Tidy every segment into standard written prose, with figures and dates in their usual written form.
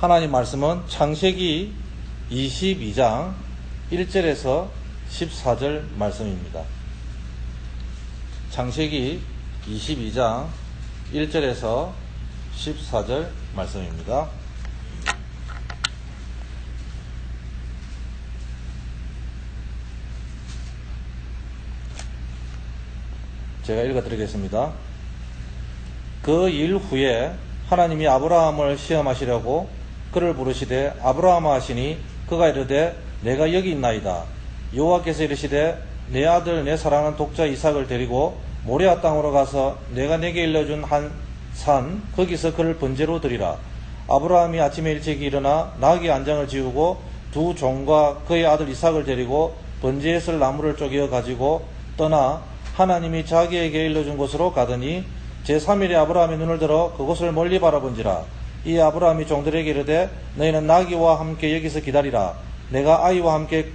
하나님 말씀은 창세기 22장 1절에서 14절 말씀입니다. 창세기 22장 1절에서 14절 말씀입니다. 제가 읽어드리겠습니다. 그 일 후에 하나님이 아브라함을 시험하시려고 그를 부르시되 아브라함아 하시니 그가 이르되 내가 여기 있나이다. 여호와께서 이르시되 내 아들 내 사랑하는 독자 이삭을 데리고 모리아 땅으로 가서 내가 내게 일러준 한 산 거기서 그를 번제로 드리라. 아브라함이 아침에 일찍이 일어나 나귀 안장을 지우고 두 종과 그의 아들 이삭을 데리고 번제에 쓸 나무를 쪼개어 가지고 떠나 하나님이 자기에게 일러준 곳으로 가더니 제3일에 아브라함이 눈을 들어 그곳을 멀리 바라본지라. 이 아브라함이 종들에게 이르되 너희는 나귀와 함께 여기서 기다리라. 내가 아이와 함께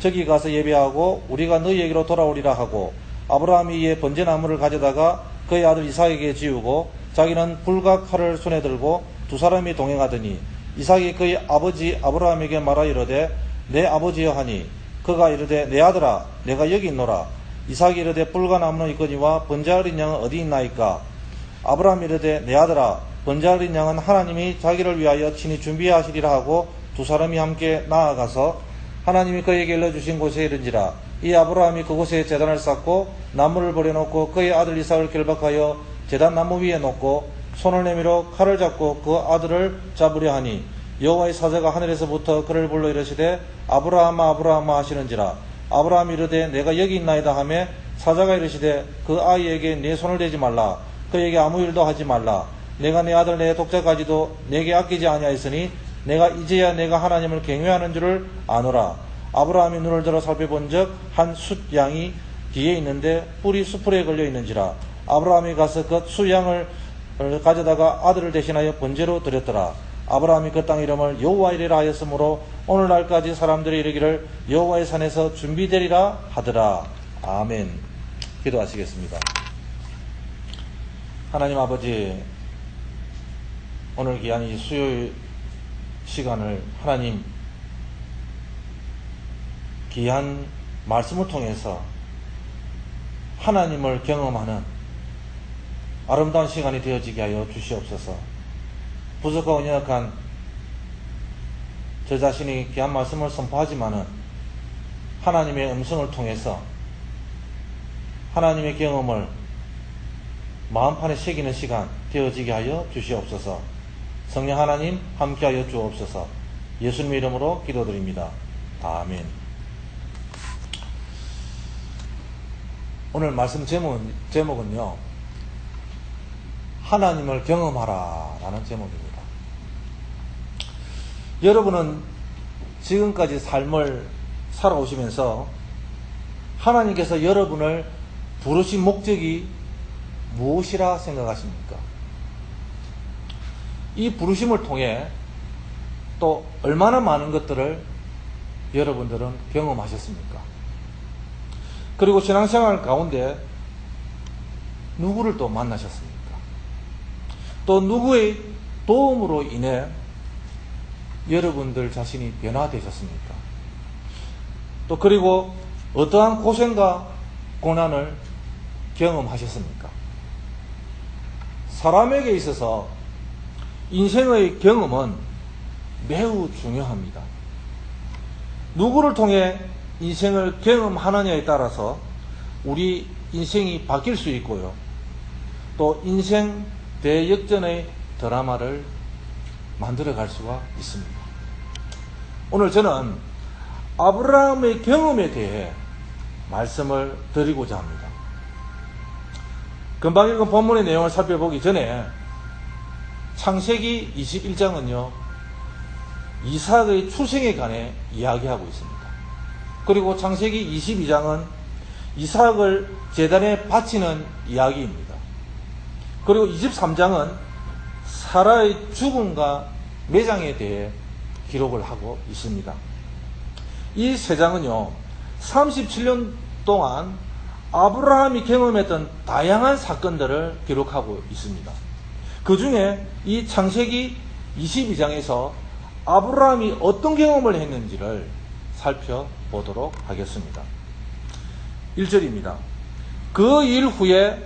저기 가서 예배하고 우리가 너희에게로 돌아오리라 하고, 아브라함이 이에 번제나무를 가져다가 그의 아들 이삭에게 지우고 자기는 불과 칼을 손에 들고 두 사람이 동행하더니 이삭이 그의 아버지 아브라함에게 말하 이르되 내 아버지여 하니 그가 이르되 내 아들아 내가 여기 있노라. 이삭이 이르되 뿔과 나무는 있거니와 번제하린 양은 어디 있나이까. 아브라함이 이르되 내 아들아 번제하린 양은 하나님이 자기를 위하여 친히 준비하시리라 하고 두 사람이 함께 나아가서 하나님이 그에게 일러주신 곳에 이른지라. 이 아브라함이 그곳에 제단을 쌓고 나무를 버려놓고 그의 아들 이삭을 결박하여 제단 나무 위에 놓고 손을 내밀어 칼을 잡고 그 아들을 잡으려 하니 여호와의 사자가 하늘에서부터 그를 불러 이르시되 아브라함아 아브라함아 하시는지라. 아브라함이 이르되 내가 여기 있나이다 하매 사자가 이르시되 그 아이에게 내 손을 대지 말라. 그에게 아무 일도 하지 말라. 내가 내 아들 내 독자까지도 내게 아끼지 아니하였으니 내가 이제야 내가 하나님을 경외하는 줄을 아노라. 아브라함이 눈을 들어 살펴본즉 한 숫양이 뒤에 있는데 뿔이 수풀에 걸려 있는지라. 아브라함이 가서 그 숫양을 가져다가 아들을 대신하여 번제로 드렸더라. 아브라함이 그 땅 이름을 여호와이레라 하였으므로 오늘날까지 사람들이 이르기를 여호와의 산에서 준비되리라 하더라. 아멘. 기도하시겠습니다. 하나님 아버지, 오늘 귀한 이 수요일 시간을 하나님 귀한 말씀을 통해서 하나님을 경험하는 아름다운 시간이 되어지게 하여 주시옵소서. 부족하고 연약한 저 자신이 귀한 말씀을 선포하지만은 하나님의 음성을 통해서 하나님의 경험을 마음판에 새기는 시간 되어지게 하여 주시옵소서. 성령 하나님 함께하여 주옵소서. 예수님의 이름으로 기도드립니다. 아멘. 오늘 말씀 제목은요, 하나님을 경험하라 라는 제목입니다. 여러분은 지금까지 삶을 살아오시면서 하나님께서 여러분을 부르신 목적이 무엇이라 생각하십니까? 이 부르심을 통해 또 얼마나 많은 것들을 여러분들은 경험하셨습니까? 그리고 신앙생활 가운데 누구를 또 만나셨습니까? 또 누구의 도움으로 인해 여러분들 자신이 변화되셨습니까? 또 그리고 어떠한 고생과 고난을 경험하셨습니까? 사람에게 있어서 인생의 경험은 매우 중요합니다. 누구를 통해 인생을 경험하느냐에 따라서 우리 인생이 바뀔 수 있고요. 또 인생 대역전의 드라마를 만들어갈 수가 있습니다. 오늘 저는 아브라함의 경험에 대해 말씀을 드리고자 합니다. 금방 읽은 본문의 내용을 살펴보기 전에 창세기 21장은요, 이삭의 출생에 관해 이야기하고 있습니다. 그리고 창세기 22장은 이삭을 제단에 바치는 이야기입니다. 그리고 23장은 사라의 죽음과 매장에 대해 기록을 하고 있습니다. 이 세 장은요, 37년 동안 아브라함이 경험했던 다양한 사건들을 기록하고 있습니다. 그 중에 이 창세기 22장에서 아브라함이 어떤 경험을 했는지를 살펴보도록 하겠습니다. 1절입니다. 그 일 후에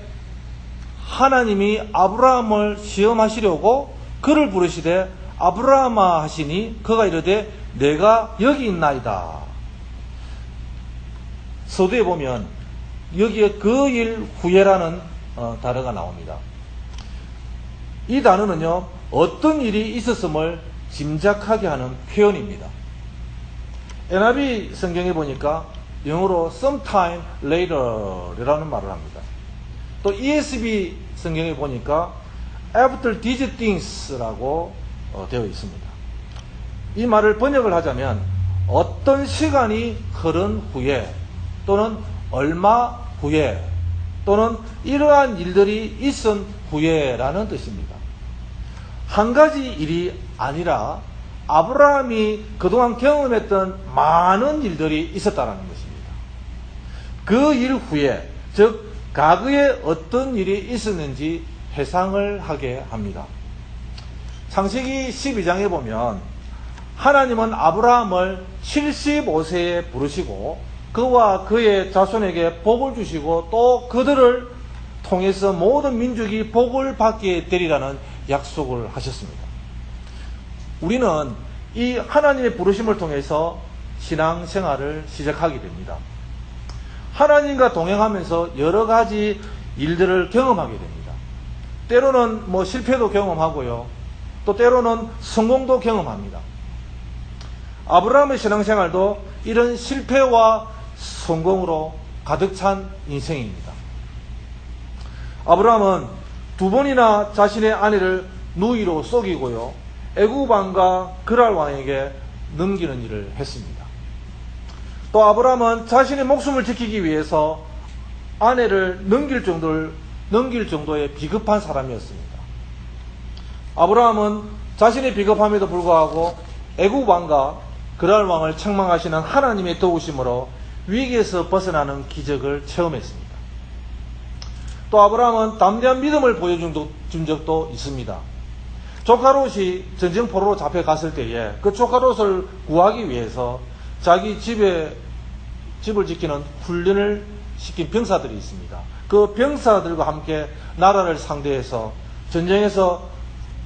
하나님이 아브라함을 시험하시려고 그를 부르시되 아브라함아 하시니 그가 이르되 내가 여기 있나이다. 서두에 보면 여기에 그 일 후에라는 단어가 나옵니다. 이 단어는요, 어떤 일이 있었음을 짐작하게 하는 표현입니다. NIV 성경에 보니까 영어로 sometime later이라는 말을 합니다. 또 ESV 성경에 보니까 after these things라고 되어 있습니다. 이 말을 번역을 하자면 어떤 시간이 흐른 후에 또는 얼마 후에 또는 이러한 일들이 있은 후에라는 뜻입니다. 한 가지 일이 아니라 아브라함이 그동안 경험했던 많은 일들이 있었다는 것입니다. 그 일 후에, 즉 과거에 어떤 일이 있었는지 회상을 하게 합니다. 창세기 12장에 보면 하나님은 아브라함을 75세에 부르시고 그와 그의 자손에게 복을 주시고 또 그들을 통해서 모든 민족이 복을 받게 되리라는 약속을 하셨습니다. 우리는 이 하나님의 부르심을 통해서 신앙생활을 시작하게 됩니다. 하나님과 동행하면서 여러 가지 일들을 경험하게 됩니다. 때로는 실패도 경험하고요. 또 때로는 성공도 경험합니다. 아브라함의 신앙생활도 이런 실패와 성공으로 가득 찬 인생입니다. 아브라함은 2번이나 자신의 아내를 누이로 속이고요. 애굽 왕과 그랄 왕에게 넘기는 일을 했습니다. 또 아브라함은 자신의 목숨을 지키기 위해서 아내를 넘길 정도의 비겁한 사람이었습니다. 아브라함은 자신의 비겁함에도 불구하고 애굽 왕과 그랄 왕을 책망하시는 하나님의 도우심으로 위기에서 벗어나는 기적을 체험했습니다. 또 아브라함은 담대한 믿음을 보여준 적도 있습니다. 조카 롯이 전쟁포로로 잡혀갔을 때에 그 조카 롯을 구하기 위해서 자기 집을 지키는 훈련을 시킨 병사들이 있습니다. 그 병사들과 함께 나라를 상대해서 전쟁에서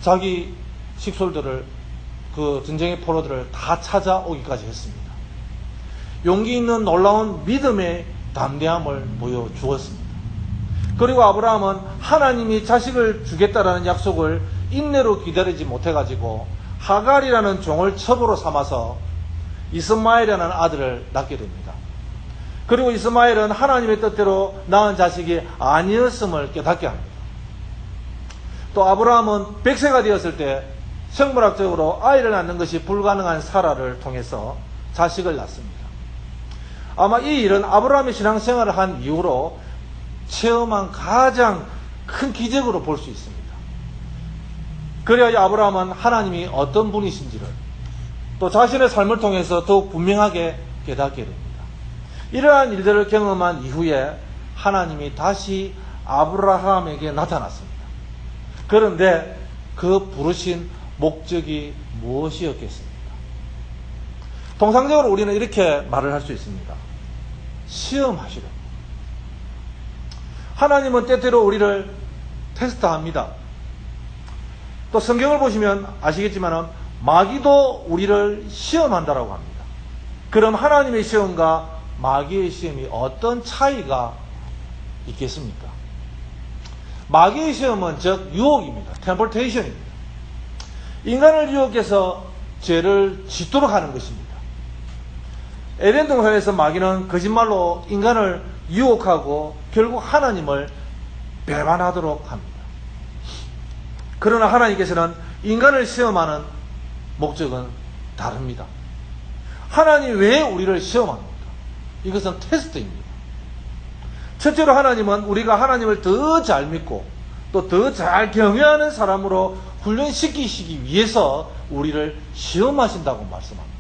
자기 식솔들을, 그 전쟁의 포로들을 다 찾아오기까지 했습니다. 용기 있는 놀라운 믿음의 담대함을 보여주었습니다. 그리고 아브라함은 하나님이 자식을 주겠다라는 약속을 인내로 기다리지 못해가지고 하갈이라는 종을 첩으로 삼아서 이스마엘이라는 아들을 낳게 됩니다. 그리고 이스마엘은 하나님의 뜻대로 낳은 자식이 아니었음을 깨닫게 합니다. 또 아브라함은 100세가 되었을 때 생물학적으로 아이를 낳는 것이 불가능한 사라를 통해서 자식을 낳습니다. 아마 이 일은 아브라함의 신앙생활을 한 이후로 체험한 가장 큰 기적으로 볼 수 있습니다. 그래야 아브라함은 하나님이 어떤 분이신지를 또 자신의 삶을 통해서 더욱 분명하게 깨닫게 됩니다. 이러한 일들을 경험한 이후에 하나님이 다시 아브라함에게 나타났습니다. 그런데 그 부르신 목적이 무엇이었겠습니까? 통상적으로 우리는 이렇게 말을 할 수 있습니다. 시험하시려. 하나님은 때때로 우리를 테스트합니다. 또 성경을 보시면 아시겠지만 마귀도 우리를 시험한다라고 합니다. 그럼 하나님의 시험과 마귀의 시험이 어떤 차이가 있겠습니까? 마귀의 시험은 즉 유혹입니다. 템플테이션입니다. 인간을 유혹해서 죄를 짓도록 하는 것입니다. 에덴 동산에서 마귀는 거짓말로 인간을 유혹하고 결국 하나님을 배반하도록 합니다. 그러나 하나님께서는 인간을 시험하는 목적은 다릅니다. 하나님이 왜 우리를 시험합니까? 이것은 테스트입니다. 첫째로 하나님은 우리가 하나님을 더 잘 믿고 또 더 잘 경외하는 사람으로 훈련시키시기 위해서 우리를 시험하신다고 말씀합니다.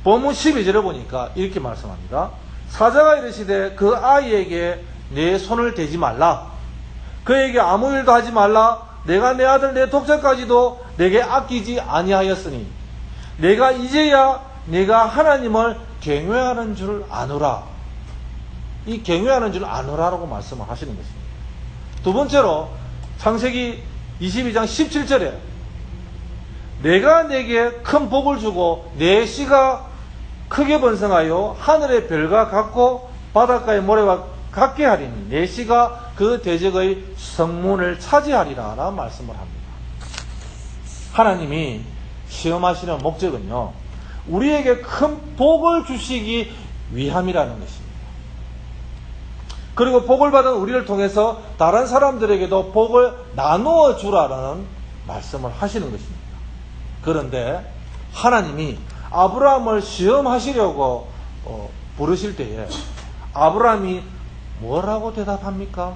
본문 12절에 보니까 이렇게 말씀합니다. 사자가 이르시되 그 아이에게 내 손을 대지 말라. 그에게 아무 일도 하지 말라. 내가 내 아들 내 독자까지도 내게 아끼지 아니하였으니 내가 이제야 내가 하나님을 경외하는 줄 아노라. 이 경외하는 줄 아노라라고 말씀을 하시는 것입니다. 두 번째로 창세기 22장 17절에 내가 내게 큰 복을 주고 내 씨가 크게 번성하여 하늘의 별과 같고 바닷가의 모래와 같게 하리니 내 씨가 그 대적의 성문을 차지하리라 라는 말씀을 합니다. 하나님이 시험하시는 목적은요, 우리에게 큰 복을 주시기 위함이라는 것입니다. 그리고 복을 받은 우리를 통해서 다른 사람들에게도 복을 나누어 주라는 말씀을 하시는 것입니다. 그런데 하나님이 아브라함을 시험하시려고 부르실 때에 아브라함이 뭐라고 대답합니까?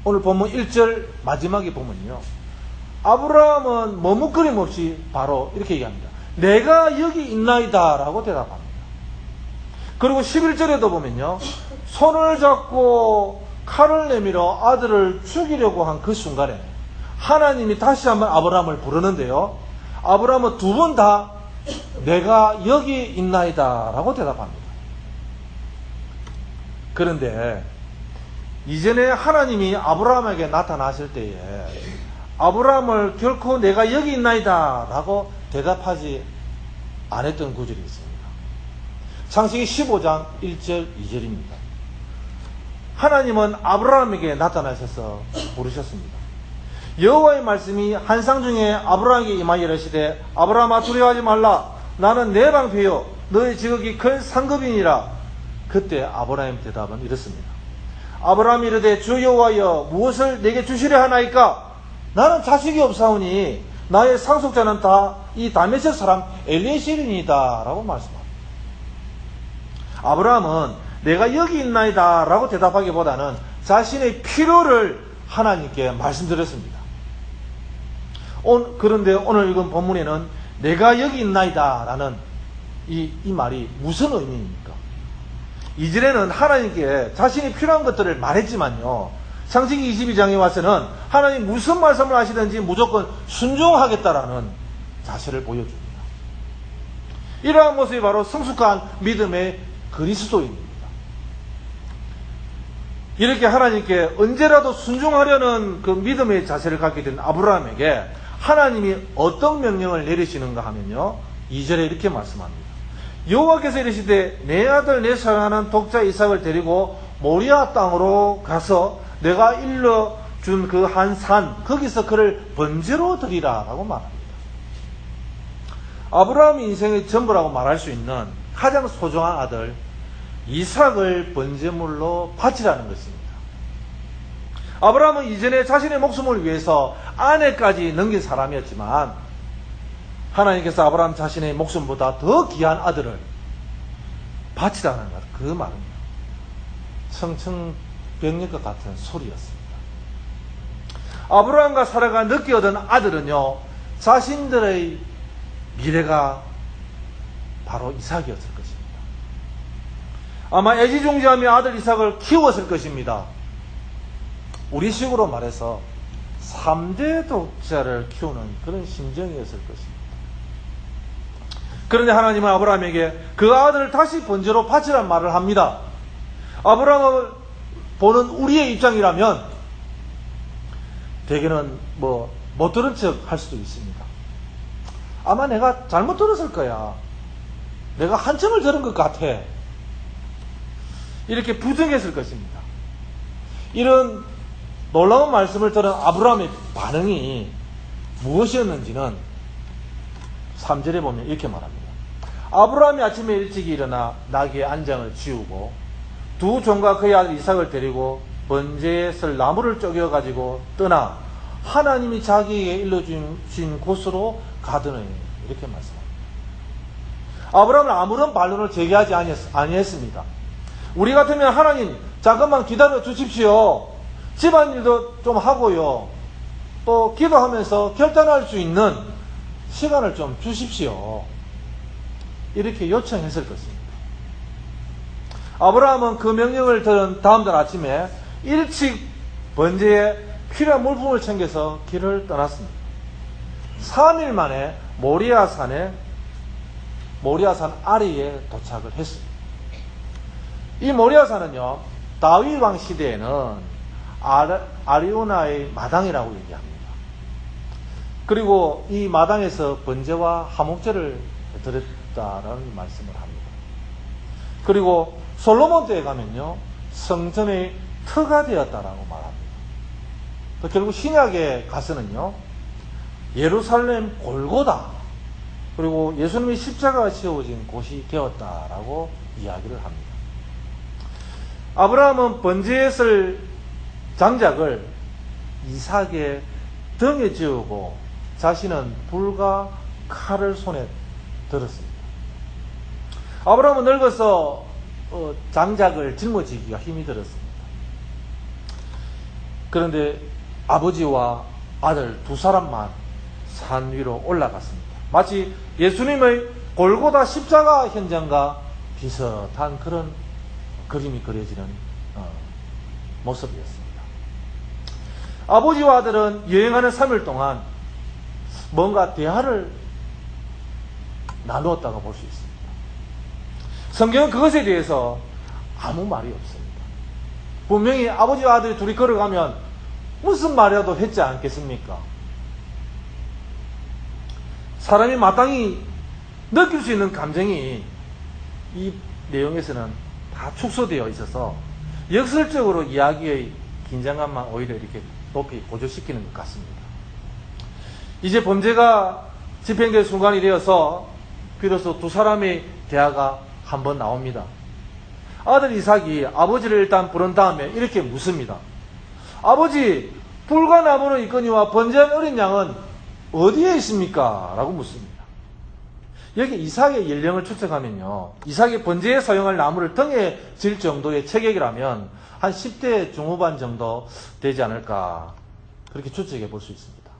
오늘 본문 1절 마지막에 보면요, 아브라함은 머뭇거림 없이 바로 이렇게 얘기합니다. 내가 여기 있나이다 라고 대답합니다. 그리고 11절에도 보면요, 손을 잡고 칼을 내밀어 아들을 죽이려고 한 그 순간에 하나님이 다시 한번 아브라함을 부르는데요, 아브라함은 두 번 다 내가 여기 있나이다 라고 대답합니다. 그런데 이전에 하나님이 아브라함에게 나타나실 때에 아브라함을 결코 내가 여기 있나이다 라고 대답하지 않았던 구절이 있습니다. 창세기 15장 1절 2절입니다. 하나님은 아브라함에게 나타나셔서 부르셨습니다. 여호와의 말씀이 한상 중에 아브라함에게 임하여 이르시되 아브라함아 두려워하지 말라. 나는 내 방패요 너의 지극히 큰 상급이니라. 그때 아브라함의 대답은 이렇습니다. 아브라함이 이르되 주 여호와여 무엇을 내게 주시려 하나이까? 나는 자식이 없사오니 나의 상속자는 다 이 다메섹 사람 엘리에셀이니이다 라고 말씀합니다. 아브라함은 내가 여기 있나이다 라고 대답하기보다는 자신의 필요를 하나님께 말씀드렸습니다. 그런데 오늘 읽은 본문에는 내가 여기 있나이다 라는 이 말이 무슨 의미입니까? 이전에는 하나님께 자신이 필요한 것들을 말했지만요, 창세기 22장에 와서는 하나님 무슨 말씀을 하시든지 무조건 순종하겠다라는 자세를 보여줍니다. 이러한 모습이 바로 성숙한 믿음의 그리스도인입니다. 이렇게 하나님께 언제라도 순종하려는 그 믿음의 자세를 갖게 된 아브라함에게 하나님이 어떤 명령을 내리시는가 하면요, 2절에 이렇게 말씀합니다. 여호와께서 이르시되 내 아들 내 사랑하는 독자 이삭을 데리고 모리아 땅으로 가서 내가 일러준 그 한 산 거기서 그를 번제로 드리라 라고 말합니다. 아브라함 인생의 전부라고 말할 수 있는 가장 소중한 아들 이삭을 번제물로 바치라는 것입니다. 아브라함은 이전에 자신의 목숨을 위해서 아내까지 넘긴 사람이었지만 하나님께서 아브라함 자신의 목숨보다 더 귀한 아들을 바치라는 것, 그 말입니다. 청천벽력과 같은 소리였습니다. 아브라함과 사라가 늦게 얻은 아들은요, 자신들의 미래가 바로 이삭이었을 것입니다. 아마 애지중지하며 아들 이삭을 키웠을 것입니다. 우리식으로 말해서 3대 독자를 키우는 그런 심정이었을 것입니다. 그런데 하나님은 아브라함에게 그 아들을 다시 번제로 바치란 말을 합니다. 아브라함을 보는 우리의 입장이라면 대개는 못 들은 척 할 수도 있습니다. 아마 내가 잘못 들었을 거야. 내가 한청을 들은 것 같아. 이렇게 부정했을 것입니다. 이런 놀라운 말씀을 들은 아브라함의 반응이 무엇이었는지는 3절에 보면 이렇게 말합니다. 아브라함이 아침에 일찍이 일어나 나귀의 안장을 지우고 두 종과 그의 아들 이삭을 데리고 번제에 쓸 나무를 쪼개가지고 떠나 하나님이 자기에게 일러주신 곳으로 가더니 이렇게 말씀합니다. 아브라함은 아무런 반론을 제기하지 아니했습니다. 우리 같으면 하나님 잠깐만 기다려 주십시오. 집안일도 좀 하고요. 또 기도하면서 결단할 수 있는 시간을 좀 주십시오. 이렇게 요청했을 것입니다. 아브라함은 그 명령을 들은 다음날 아침에 일찍 번제에 필요한 물품을 챙겨서 길을 떠났습니다. 3일 만에 모리아산 아래에 도착을 했습니다. 이 모리아산은요, 다윗 왕 시대에는 아리오나의 마당이라고 얘기합니다. 그리고 이 마당에서 번제와 화목제를 드렸다라는 말씀을 합니다. 그리고 솔로몬 때에 가면요, 성전의 터가 되었다라고 말합니다. 또 결국 신약에 가서는요, 예루살렘 골고다, 그리고 예수님의 십자가가 지어진 곳이 되었다라고 이야기를 합니다. 아브라함은 번제에 쓸 장작을 이삭의 등에 지우고 자신은 불과 칼을 손에 들었습니다. 아브라함은 늙어서 장작을 짊어지기가 힘이 들었습니다. 그런데 아버지와 아들 두 사람만 산 위로 올라갔습니다. 마치 예수님의 골고다 십자가 현장과 비슷한 그런 그림이 그려지는 모습이었습니다. 아버지와 아들은 여행하는 3일 동안 뭔가 대화를 나누었다고 볼 수 있습니다. 성경은 그것에 대해서 아무 말이 없습니다. 분명히 아버지와 아들이 둘이 걸어가면 무슨 말이라도 했지 않겠습니까? 사람이 마땅히 느낄 수 있는 감정이 이 내용에서는 다 축소되어 있어서 역설적으로 이야기의 긴장감만 오히려 이렇게 높이 고조시키는 것 같습니다. 이제 범죄가 집행될 순간이 되어서 비로소 두 사람의 대화가 한번 나옵니다. 아들 이삭이 아버지를 일단 부른 다음에 이렇게 묻습니다. 아버지, 불과 나무는 있거니와 번제한 어린 양은 어디에 있습니까? 라고 묻습니다. 여기 이삭의 연령을 추측하면요, 이삭이 번제에 사용할 나무를 등에 질 정도의 체격이라면 한 10대 중후반 정도 되지 않을까, 그렇게 추측해 볼 수 있습니다.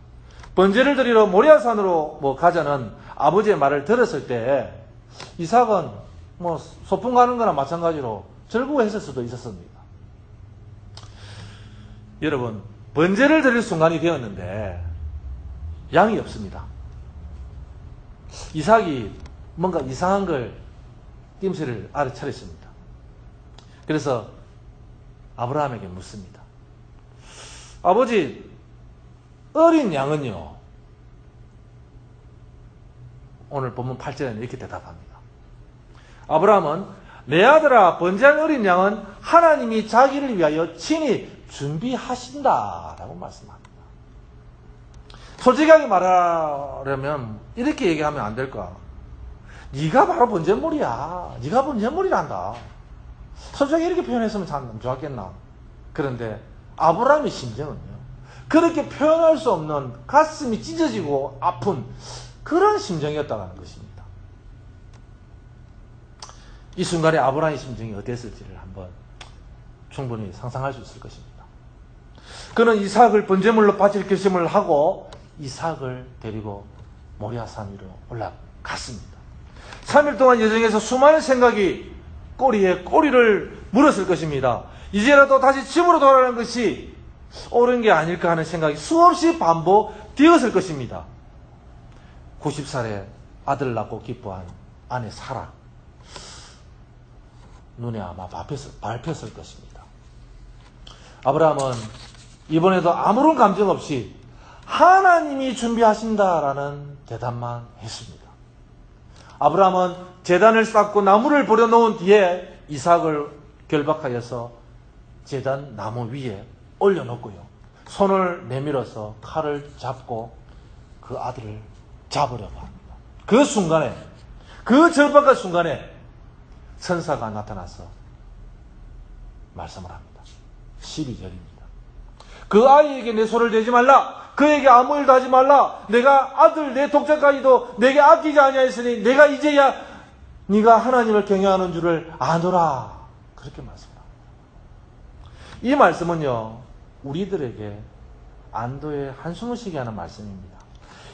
번제를 드리러 모리아산으로 가자는 아버지의 말을 들었을 때 이삭은 소풍 가는 거나 마찬가지로 즐거워했을 수도 있었습니다. 여러분, 번제를 드릴 순간이 되었는데 양이 없습니다. 이삭이 뭔가 이상한 걸 낌새를 알아차렸습니다. 그래서 아브라함에게 묻습니다. 아버지, 어린 양은요? 오늘 본문 8절에는 이렇게 대답합니다. 아브라함은 내 아들아, 번제한 어린 양은 하나님이 자기를 위하여 친히 준비하신다라고 말씀합니다. 솔직하게 말하려면 이렇게 얘기하면 안 될까? 네가 바로 번제물이야. 네가 번제물이란다. 솔직하게 이렇게 표현했으면 참 좋았겠나. 그런데 아브라함의 심정은요, 그렇게 표현할 수 없는 가슴이 찢어지고 아픈 그런 심정이었다는 것입니다. 이 순간에 아브라함의 심정이 어땠을지를 한번 충분히 상상할 수 있을 것입니다. 그는 이삭을 번제물로 바칠 결심을 하고 이삭을 데리고 모리아산 위로 올라갔습니다. 3일 동안 여정에서 수많은 생각이 꼬리에 꼬리를 물었을 것입니다. 이제라도 다시 집으로 돌아가는 것이 옳은 게 아닐까 하는 생각이 수없이 반복되었을 것입니다. 90살에 아들을 낳고 기뻐한 아내 사라, 눈에 아마 밟혔을 것입니다. 아브라함은 이번에도 아무런 감정 없이 하나님이 준비하신다라는 대답만 했습니다. 아브라함은 제단을 쌓고 나무를 버려놓은 뒤에 이삭을 결박하여서 제단 나무 위에 올려놓고요, 손을 내밀어서 칼을 잡고 그 아들을 잡으려고 합니다. 그 순간에, 그 절박한 순간에 천사가 나타나서 말씀을 합니다. 12절입니다. 그 아이에게 내 손을 대지 말라. 그에게 아무 일도 하지 말라. 내가 아들 내 독자까지도 내게 아끼지 아니하였으니 내가 이제야 네가 하나님을 경외하는 줄을 아노라. 그렇게 말씀합니다. 이 말씀은요, 우리들에게 안도의 한숨을 쉬게 하는 말씀입니다.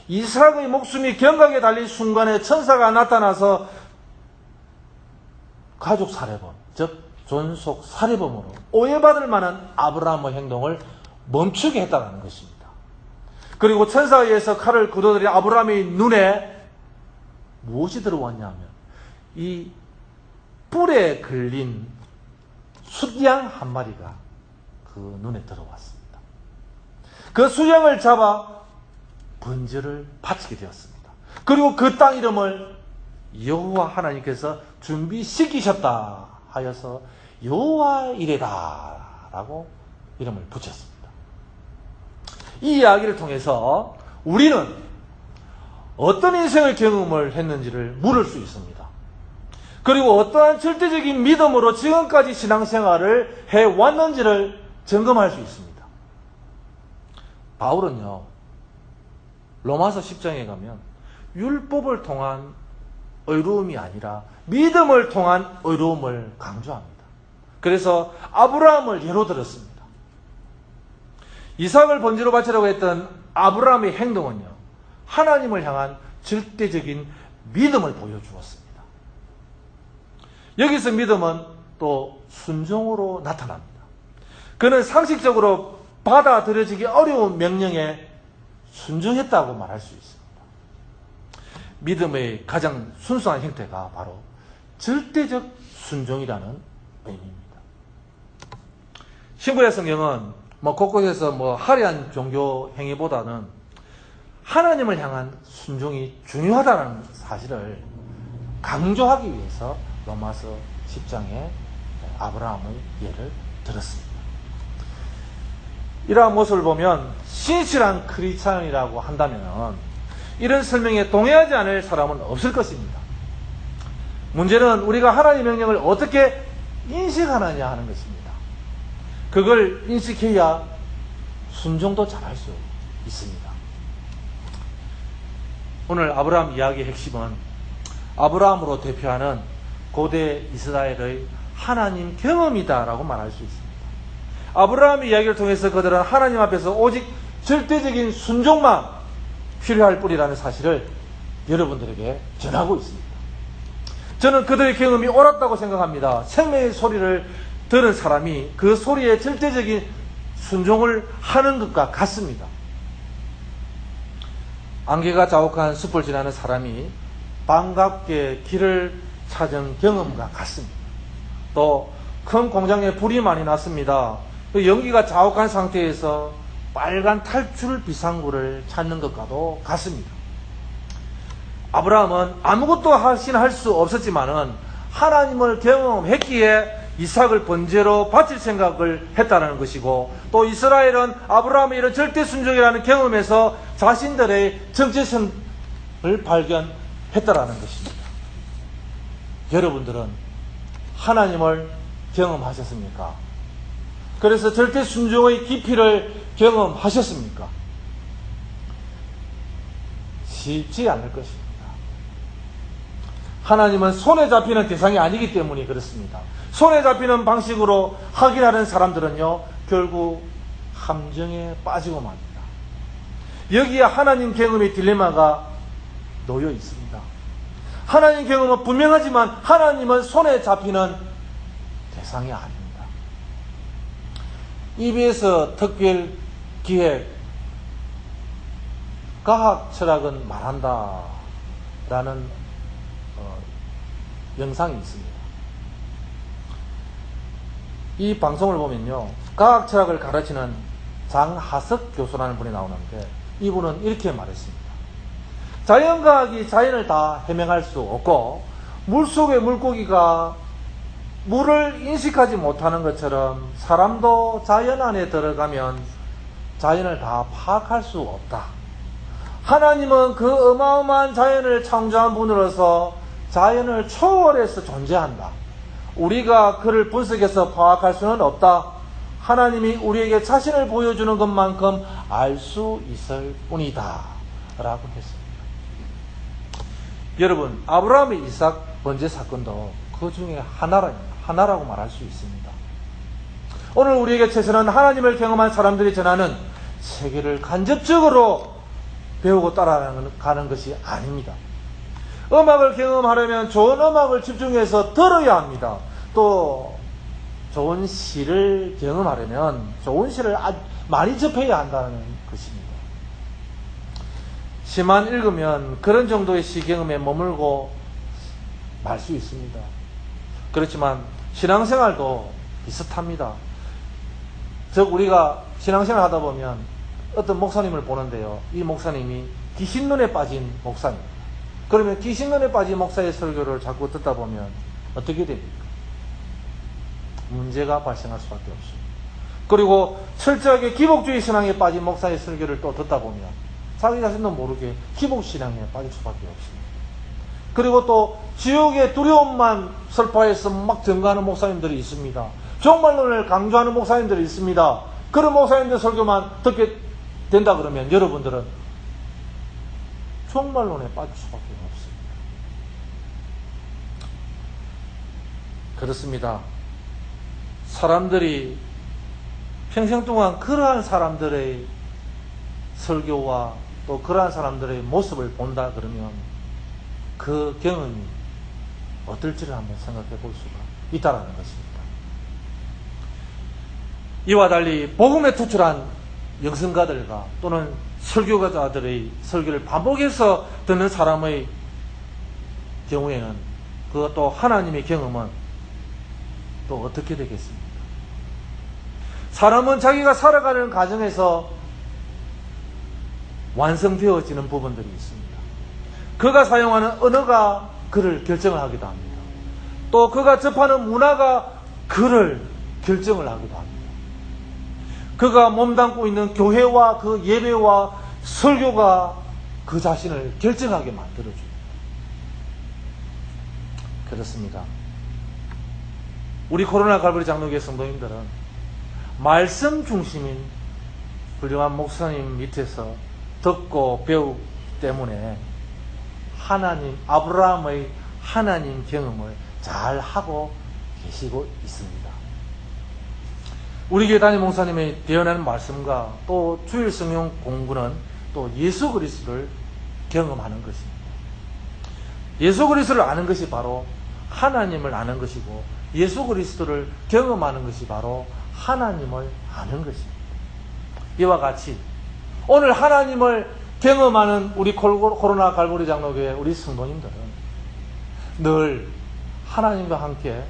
이삭의 목숨이 경각에 달린 순간에 천사가 나타나서 가족 살해범, 즉 존속 살해범으로 오해받을 만한 아브라함의 행동을 멈추게 했다는 것입니다. 그리고 천사에 의해서 칼을 거둬들인 아브라함의 눈에 무엇이 들어왔냐면 이 뿔에 걸린 숫양 한 마리가 그 눈에 들어왔습니다. 그 수양을 잡아 번제를 바치게 되었습니다. 그리고 그 땅 이름을 여호와 하나님께서 준비시키셨다 하여서 여호와 이레다 라고 이름을 붙였습니다. 이 이야기를 통해서 우리는 어떤 인생의 경험을 했는지를 물을 수 있습니다. 그리고 어떠한 절대적인 믿음으로 지금까지 신앙생활을 해왔는지를 점검할 수 있습니다. 바울은요, 로마서 10장에 가면 율법을 통한 의로움이 아니라 믿음을 통한 의로움을 강조합니다. 그래서 아브라함을 예로 들었습니다. 이삭을 번제로 바치라고 했던 아브라함의 행동은요, 하나님을 향한 절대적인 믿음을 보여주었습니다. 여기서 믿음은 또 순종으로 나타납니다. 그는 상식적으로 받아들여지기 어려운 명령에 순종했다고 말할 수 있습니다. 믿음의 가장 순수한 형태가 바로 절대적 순종이라는 의미입니다. 신구약 성경은 곳곳에서 화려한 종교 행위보다는 하나님을 향한 순종이 중요하다는 사실을 강조하기 위해서 로마서 10장에 아브라함의 예를 들었습니다. 이러한 모습을 보면 신실한 크리스찬이라고 한다면 이런 설명에 동의하지 않을 사람은 없을 것입니다. 문제는 우리가 하나님의 명령을 어떻게 인식하느냐 하는 것입니다. 그걸 인식해야 순종도 잘할 수 있습니다. 오늘 아브라함 이야기의 핵심은 아브라함으로 대표하는 고대 이스라엘의 하나님 경험이다라고 말할 수 있습니다. 아브라함의 이야기를 통해서 그들은 하나님 앞에서 오직 절대적인 순종만 필요할 뿐이라는 사실을 여러분들에게 전하고 있습니다. 저는 그들의 경험이 옳았다고 생각합니다. 생명의 소리를 들은 사람이 그 소리에 절대적인 순종을 하는 것과 같습니다. 안개가 자욱한 숲을 지나는 사람이 반갑게 길을 찾은 경험과 같습니다. 또 큰 공장에 불이 많이 났습니다. 그 연기가 자욱한 상태에서 빨간 탈출 비상구를 찾는 것과도 같습니다. 아브라함은 아무것도 할 수 없었지만은 하나님을 경험했기에 이삭을 번제로 바칠 생각을 했다는 것이고, 또 이스라엘은 아브라함의 이런 절대 순종이라는 경험에서 자신들의 정체성을 발견했다라는 것입니다. 여러분들은 하나님을 경험하셨습니까? 그래서 절대 순종의 깊이를 경험하셨습니까? 쉽지 않을 것입니다. 하나님은 손에 잡히는 대상이 아니기 때문에 그렇습니다. 손에 잡히는 방식으로 확인하는 사람들은요, 결국 함정에 빠지고 맙니다. 여기에 하나님 경험의 딜레마가 놓여 있습니다. 하나님 경험은 분명하지만 하나님은 손에 잡히는 대상이 아닙니다. EBS 특별 기획 과학 철학은 말한다 라는 영상이 있습니다. 이 방송을 보면요, 과학 철학을 가르치는 장하석 교수라는 분이 나오는데, 이분은 이렇게 말했습니다. 자연과학이 자연을 다 해명할 수 없고, 물속의 물고기가 물을 인식하지 못하는 것처럼 사람도 자연 안에 들어가면 자연을 다 파악할 수 없다. 하나님은 그 어마어마한 자연을 창조한 분으로서 자연을 초월해서 존재한다. 우리가 그를 분석해서 파악할 수는 없다. 하나님이 우리에게 자신을 보여주는 것만큼 알 수 있을 뿐이다 라고 했습니다. 여러분, 아브라함의 이삭 번제 사건도 그 중에 하나라고 말할 수 있습니다. 오늘 우리에게 최선은 하나님을 경험한 사람들이 전하는 세계를 간접적으로 배우고 따라가는 것이 아닙니다. 음악을 경험하려면 좋은 음악을 집중해서 들어야 합니다. 또 좋은 시를 경험하려면 좋은 시를 많이 접해야 한다는 것입니다. 시만 읽으면 그런 정도의 시경험에 머물고 말 수 있습니다. 그렇지만 신앙생활도 비슷합니다. 즉 우리가 신앙생활 하다 보면 어떤 목사님을 보는데요. 이 목사님이 귀신눈에 빠진 목사입니다. 그러면 귀신눈에 빠진 목사의 설교를 자꾸 듣다 보면 어떻게 됩니까? 문제가 발생할 수밖에 없습니다. 그리고 철저하게 기복주의 신앙에 빠진 목사의 설교를 또 듣다 보면 자기 자신도 모르게 기복신앙에 빠질 수밖에 없습니다. 그리고 또 지옥의 두려움만 설파해서 막 증거하는 목사님들이 있습니다. 종말론을 강조하는 목사님들이 있습니다. 그런 목사님들 설교만 듣게 된다 그러면 여러분들은 종말론에 빠질 수밖에 없습니다. 그렇습니다. 사람들이 평생 동안 그러한 사람들의 설교와 또 그러한 사람들의 모습을 본다 그러면 그 경험이 어떨지를 한번 생각해 볼 수가 있다는 것입니다. 이와 달리 복음에 투철한 영성가들과 또는 설교자들의 설교를 반복해서 듣는 사람의 경우에는 그것도 하나님의 경험은 또 어떻게 되겠습니까? 사람은 자기가 살아가는 과정에서 완성되어지는 부분들이 있습니다. 그가 사용하는 언어가 그를 결정을 하기도 합니다. 또 그가 접하는 문화가 그를 결정을 하기도 합니다. 그가 몸담고 있는 교회와 그 예배와 설교가 그 자신을 결정하게 만들어줍니다. 그렇습니다. 우리 코로나 갈보리 장로교회 성도님들은 말씀 중심인 훌륭한 목사님 밑에서 듣고 배우기 때문에 하나님, 아브라함의 하나님 경험을 잘 하고 계시고 있습니다. 우리 교회 담임 목사님의 대언하는 말씀과 또 주일 성경 공부는 또 예수 그리스도를 경험하는 것입니다. 예수 그리스도를 아는 것이 바로 하나님을 아는 것이고 예수 그리스도를 경험하는 것이 바로 하나님을 아는 것입니다. 이와 같이 오늘 하나님을 경험하는 우리 코로나 갈보리 장로교회 우리 성도님들은 늘 하나님과 함께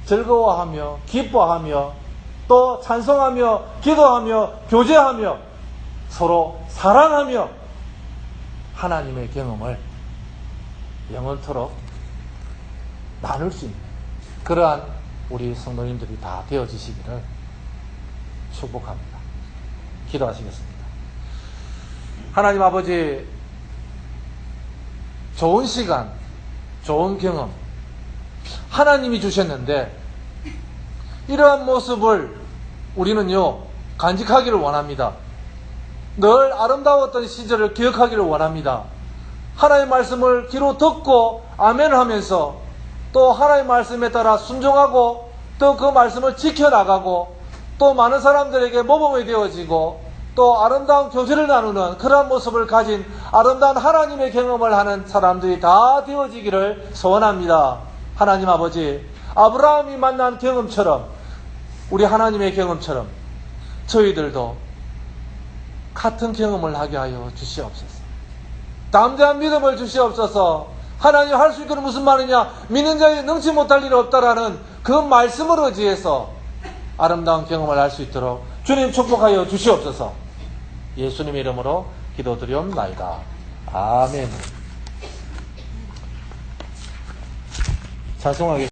즐거워하며 기뻐하며 또 찬송하며 기도하며 교제하며 서로 사랑하며 하나님의 경험을 영원토록 나눌 수 있는 그러한 우리 성도님들이 다 되어지시기를 축복합니다. 기도하시겠습니다. 하나님 아버지, 좋은 시간, 좋은 경험 하나님이 주셨는데 이러한 모습을 우리는요 간직하기를 원합니다. 늘 아름다웠던 시절을 기억하기를 원합니다. 하나님의 말씀을 귀로 듣고 아멘 하면서 또 하나님의 말씀에 따라 순종하고 또 그 말씀을 지켜나가고 또 많은 사람들에게 모범이 되어지고 또 아름다운 교제를 나누는 그러한 모습을 가진 아름다운 하나님의 경험을 하는 사람들이 다 되어지기를 소원합니다. 하나님 아버지, 아브라함이 만난 경험처럼 우리 하나님의 경험처럼 저희들도 같은 경험을 하게 하여 주시옵소서. 담대한 믿음을 주시옵소서. 하나님 할 수 있기는 무슨 말이냐? 믿는 자에 능치 못할 일이 없다라는 그 말씀을 의지해서 아름다운 경험을 할 수 있도록 주님 축복하여 주시옵소서. 예수님의 이름으로 기도드리옵나이다. 아멘. 찬송하겠습니다.